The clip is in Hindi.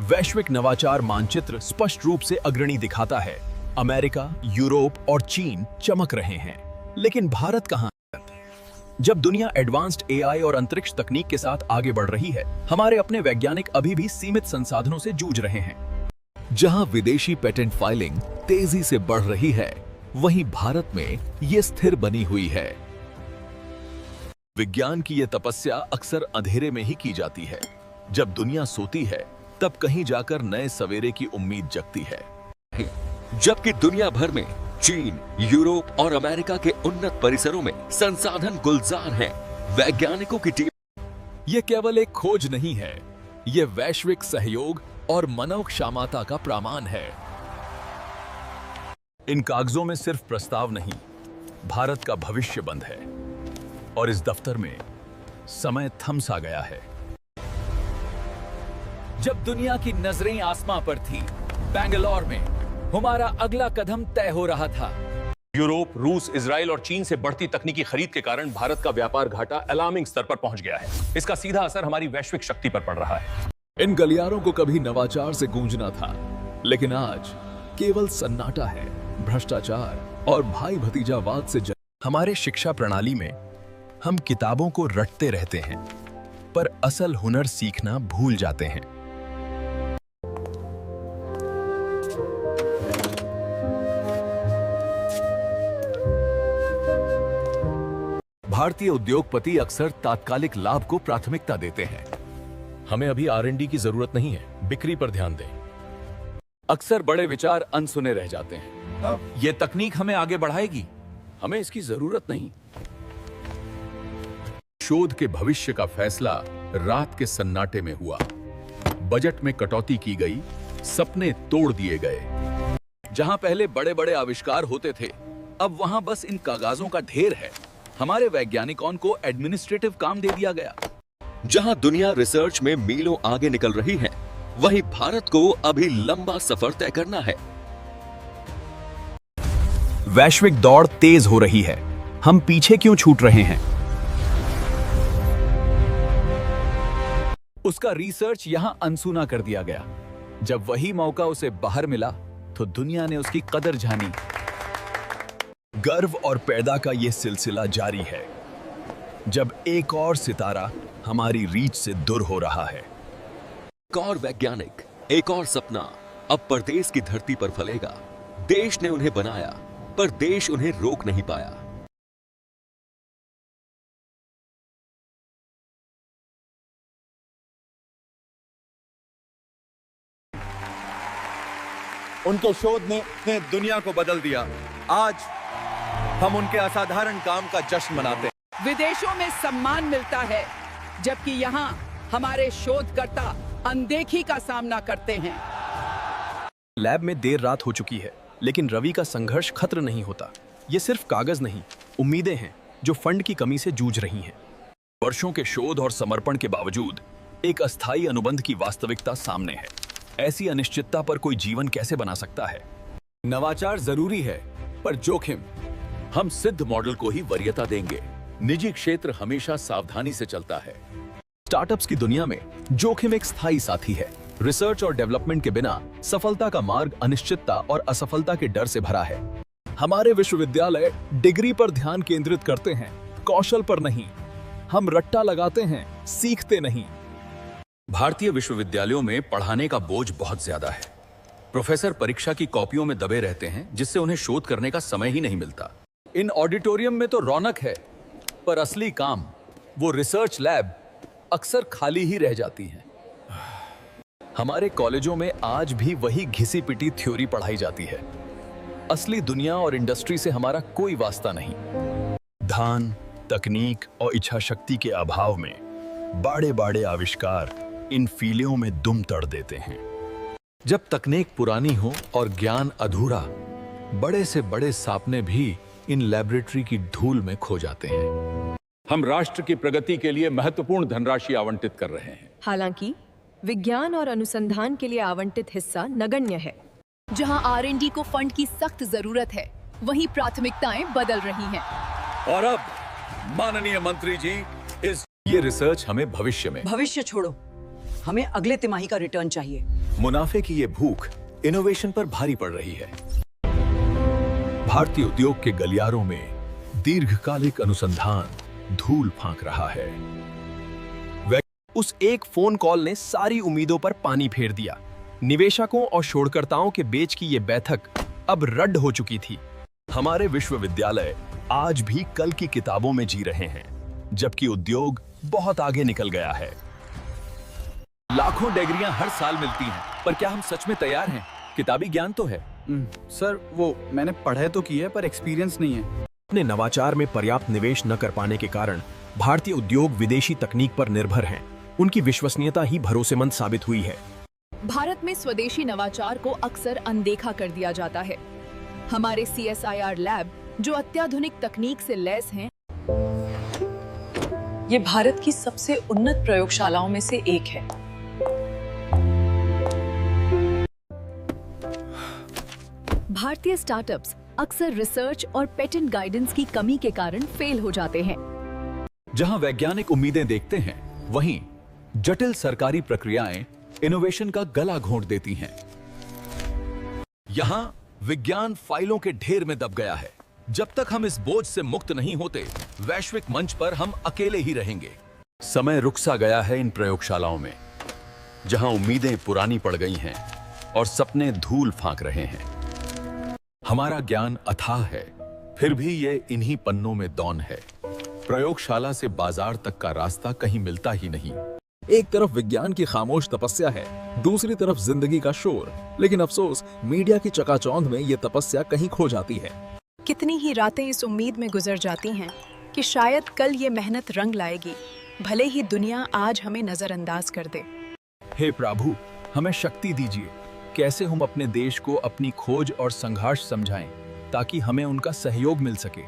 वैश्विक नवाचार मानचित्र स्पष्ट रूप से अग्रणी दिखाता है। अमेरिका, यूरोप और चीन चमक रहे हैं, लेकिन भारत कहां? जब दुनिया एडवांस्ड एआई और अंतरिक्ष तकनीक के साथ आगे बढ़ रही है, हमारे अपने वैज्ञानिक अभी भी सीमित संसाधनों से जूझ रहे हैं। जहां विदेशी पेटेंट फाइलिंग तेजी से बढ़ रही है, वहीं भारत में ये स्थिर बनी हुई है। विज्ञान की ये तपस्या अक्सर अंधेरे में ही की जाती है। जब दुनिया सोती है, तब कहीं जाकर नए सवेरे की उम्मीद जगती है। जबकि दुनिया भर में चीन, यूरोप और अमेरिका के उन्नत परिसरों में संसाधन गुलजार हैं, वैज्ञानिकों की टीम। ये केवल एक खोज नहीं है, ये वैश्विक सहयोग और मानव क्षमता का प्रमाण है। इन कागजों में सिर्फ प्रस्ताव नहीं, भारत का भविष्य बंद है। और इस दफ्तर में समय थम सा गया है। जब दुनिया की नजरें आसमां पर थी, बेंगलोर में हमारा अगला कदम तय हो रहा था। यूरोप, रूस, इजराइल और चीन से बढ़ती तकनीकी खरीद के कारण भारत का व्यापार घाटा अलार्मिंग स्तर पर पहुंच गया है। इसका सीधा असर हमारी वैश्विक शक्ति पर पड़ रहा है। इन गलियारों को कभी नवाचार से गूंजना था, लेकिन आज केवल सन्नाटा है, भ्रष्टाचार और भाई भतीजावाद से हमारे शिक्षा प्रणाली में हम किताबों को रटते रहते हैं, पर असल हुनर सीखना भूल जाते हैं। भारतीय उद्योगपति अक्सर तात्कालिक लाभ को प्राथमिकता देते हैं। हमें अभी R&D की जरूरत नहीं है, बिक्री पर ध्यान दें। अक्सर बड़े विचार अनसुने रह जाते हैं। ये तकनीक हमें आगे बढ़ाएगी, हमें इसकी जरूरत नहीं। शोध के भविष्य का फैसला रात के सन्नाटे में हुआ। बजट में कटौती की गई, सपने तोड़ दिए गए। जहां पहले बड़े बड़े आविष्कार होते थे, अब वहां बस इन कागजों का ढेर है। हमारे वैज्ञानिकों को एडमिनिस्ट्रेटिव काम दे दिया गया। जहां दुनिया रिसर्च में मीलों आगे निकल रही है, वहीं भारत को अभी लंबा सफर तय करना है। वैश्विक दौड़ तेज हो रही है, हम पीछे क्यों छूट रहे हैं? उसका रिसर्च यहां अनसुना कर दिया गया। जब वही मौका उसे बाहर मिला, तो दुनिया ने उसकी कदर जानी। गर्व और पैदा का यह सिलसिला जारी है। जब एक और सितारा हमारी रीच से दूर हो रहा है। एक और वैज्ञानिक, एक और सपना अब परदेश की धरती पर फलेगा। देश ने उन्हें बनाया, पर देश उन्हें रोक नहीं पाया। उनके शोध ने दुनिया को बदल दिया। आज हम उनके असाधारण काम का जश्न मनाते हैं। विदेशों में सम्मान मिलता है, जबकि यहाँ हमारे शोधकर्ता अनदेखी का सामना करते हैं। लैब में देर रात हो चुकी है, लेकिन रवि का संघर्ष खत्म नहीं होता। ये सिर्फ कागज नहीं, उम्मीदें हैं जो फंड की कमी से जूझ रही हैं। वर्षों के शोध और समर्पण के बावजूद एक अस्थायी अनुबंध की वास्तविकता सामने है। ऐसी अनिश्चितता पर कोई जीवन कैसे बना सकता है? नवाचार जरूरी है, पर जोखिम। हम सिद्ध मॉडल को ही वरीयता देंगे। निजी क्षेत्र हमेशा सावधानी से चलता है। स्टार्टअप्स की दुनिया में जोखिम एक स्थायी साथी है। रिसर्च और डेवलपमेंट के बिना सफलता का मार्ग अनिश्चितता और असफलता के डर से भरा है। हमारे विश्वविद्यालय डिग्री पर ध्यान केंद्रित करते हैं, कौशल पर नहीं। हम रट्टा लगाते हैं, सीखते नहीं। भारतीय विश्वविद्यालयों में पढ़ाने का बोझ बहुत ज्यादा है। प्रोफेसर परीक्षा की कॉपियों में दबे रहते हैं, जिससे उन्हें शोध करने का समय ही नहीं मिलता। इन ऑडिटोरियम में तो रौनक है, पर असली काम, वो रिसर्च लैब अक्सर खाली ही रह जाती हैं। हमारे कॉलेजों में आज भी वही घिसी पिटी थ्योरी पढ़ाई जाती है। असली दुनिया और इंडस्ट्री से हमारा कोई वास्ता नहीं। धन, तकनीक और इच्छा शक्ति के अभाव में बड़े बड़े आविष्कार इन फीलियों में दुम तड़ देते हैं। जब तकनीक पुरानी हो और ज्ञान अधूरा, बड़े से बड़े सपने भी इन लैबोरेटरी की धूल में खो जाते हैं। हम राष्ट्र की प्रगति के लिए महत्वपूर्ण धनराशि आवंटित कर रहे हैं। हालांकि विज्ञान और अनुसंधान के लिए आवंटित हिस्सा नगण्य है। जहां R&D को फंड की सख्त जरूरत है, वहीं प्राथमिकताएं बदल रही हैं। और अब माननीय मंत्री जी, ये रिसर्च हमें भविष्य में भविष्य छोड़ो, हमें अगले तिमाही का रिटर्न चाहिए। मुनाफे की ये भूख इनोवेशन पर भारी पड़ रही है। भारतीय उद्योग के गलियारों में दीर्घकालिक अनुसंधान धूल फांक रहा है। उस एक फोन कॉल ने सारी उम्मीदों पर पानी फेर दिया। निवेशकों और शोधकर्ताओं के बीच की ये बैठक अब रद्द हो चुकी थी। हमारे विश्वविद्यालय आज भी कल की किताबों में जी रहे हैं, जबकि उद्योग बहुत आगे निकल गया है। लाखों डिग्रियां हर साल मिलती हैं, पर क्या हम सच में तैयार हैं? किताबी ज्ञान तो है सर, वो मैंने पढ़ाई तो की है पर एक्सपीरियंस नहीं है। अपने नवाचार में पर्याप्त निवेश न कर पाने के कारण भारतीय उद्योग विदेशी तकनीक पर निर्भर हैं। उनकी विश्वसनीयता ही भरोसेमंद साबित हुई है। भारत में स्वदेशी नवाचार को अक्सर अनदेखा कर दिया जाता है। हमारे CSIR लैब जो अत्याधुनिक तकनीक से लैस हैं, ये भारत की सबसे उन्नत प्रयोगशालाओं में से एक है। भारतीय स्टार्टअप्स अक्सर रिसर्च और पेटेंट गाइडेंस की कमी के कारण फेल हो जाते हैं। जहां वैज्ञानिक उम्मीदें देखते हैं, वहीं जटिल सरकारी प्रक्रियाएं इनोवेशन का गला घोंट देती हैं। यहां विज्ञान फाइलों के ढेर में दब गया है। जब तक हम इस बोझ से मुक्त नहीं होते, वैश्विक मंच पर हम अकेले ही रहेंगे। समय रुक सा गया है इन प्रयोगशालाओं में, जहां उम्मीदें पुरानी पड़ गई हैं और सपने धूल फांक रहे हैं। हमारा ज्ञान अथाह है, फिर भी ये इन्हीं पन्नों में दौन है। प्रयोगशाला से बाजार तक का रास्ता कहीं मिलता ही नहीं। एक तरफ विज्ञान की खामोश तपस्या है, दूसरी तरफ जिंदगी का शोर। लेकिन अफसोस, मीडिया की चकाचौंध में ये तपस्या कहीं खो जाती है। कितनी ही रातें इस उम्मीद में गुजर जाती हैं कि शायद कल ये मेहनत रंग लाएगी, भले ही दुनिया आज हमें नजरअंदाज कर दे। हे प्रभु, हमें शक्ति दीजिए। कैसे हम अपने देश को अपनी खोज और संघर्ष समझाएं, ताकि हमें उनका सहयोग मिल सके।